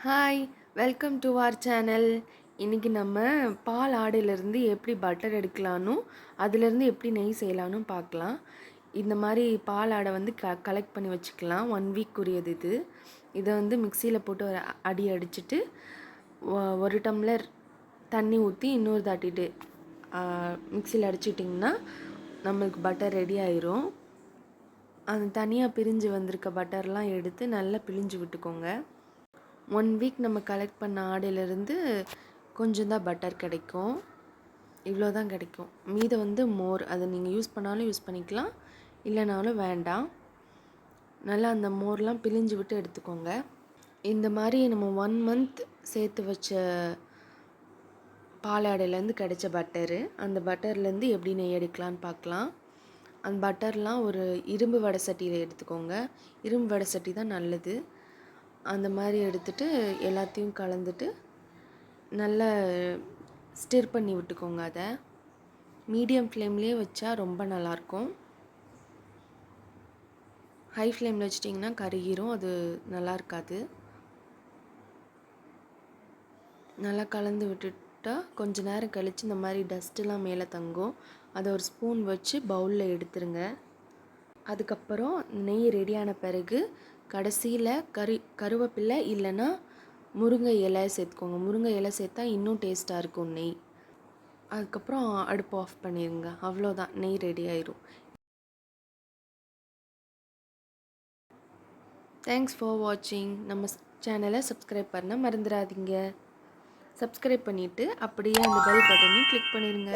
Hi, welcome to our channel. இன்றைக்கி நம்ம பால் ஆடையிலேருந்து எப்படி பட்டர் எடுக்கலான்னு அதுலேருந்து எப்படி நெய் செய்யலான்னு பார்க்கலாம். இந்த மாதிரி பால் ஆடை வந்து கலெக்ட் பண்ணி வச்சுக்கலாம். 1 வீக் உரியது இது. இதை வந்து மிக்சியில் போட்டு ஒரு அடி அடிச்சுட்டு ஒரு டம்ளர் தண்ணி ஊற்றி இன்னொரு தாட்டிட்டு மிக்சியில் அடிச்சிட்டிங்கன்னா நம்மளுக்கு பட்டர் ரெடி ஆயிரும். அந்த தனியாக பிரிஞ்சு வந்திருக்க பட்டர்லாம் எடுத்து நல்லா பிழிஞ்சு விட்டுக்கோங்க. 1 வீக் நம்ம கலெக்ட் பண்ண ஆடையிலேருந்து கொஞ்சம் தான் பட்டர் கிடைக்கும். இவ்வளோ தான் கிடைக்கும். மீதை வந்து மோர், அதை நீங்கள் யூஸ் பண்ணாலும் யூஸ் பண்ணிக்கலாம், இல்லைனாலும் வேண்டாம். நல்லா அந்த மோர்லாம் பிழிஞ்சு விட்டு எடுத்துக்கோங்க. இந்த மாதிரி நம்ம 1 மந்த் சேர்த்து வச்ச பாலாடையிலேருந்து கிடைச்ச பட்டரு, அந்த பட்டர்லேருந்து எப்படி நெய் எடுக்கலான்னு பார்க்கலாம். அந்த பட்டர்லாம் ஒரு இரும்பு வடை சட்டியில் எடுத்துக்கோங்க. இரும்பு வடை சட்டி தான் நல்லது. அந்த மாதிரி எடுத்துகிட்டு எல்லாத்தையும் கலந்துட்டு நல்லா ஸ்டிர் பண்ணி விட்டுக்கோங்க. அதை மீடியம் ஃப்ளேம்லேயே வச்சா ரொம்ப நல்லாயிருக்கும். ஹை ஃப்ளேமில் வச்சிட்டிங்கன்னா கருகிரும், அது நல்லா இருக்காது. நல்லா கலந்து விட்டுட்டா கொஞ்ச நேரம் கழித்து இந்த மாதிரி டஸ்ட்டெலாம் மேலே தங்கும். அதை ஒரு ஸ்பூன் வச்சு பவுலில் எடுத்துருங்க. அதுக்கப்புறம் நெய் ரெடியான பிறகு கடைசியில் கருவேப்பிலை இல்லைன்னா முருங்கை இலை சேர்த்துக்கோங்க. முருங்கை இலை சேர்த்தா இன்னும் டேஸ்ட்டாக இருக்கும் நெய். அதுக்கப்புறம் அடுப்பு ஆஃப் பண்ணிடுங்க. அவ்வளோதான், நெய் ரெடி ஆயிரும். தேங்க்ஸ் ஃபார் வாட்சிங். நம்ம சேனலை சப்ஸ்கிரைப் பண்ண மறந்துடாதீங்க. சப்ஸ்கிரைப் பண்ணிவிட்டு அப்படியே அந்த பெல் பட்டனையும் கிளிக் பண்ணிடுங்க.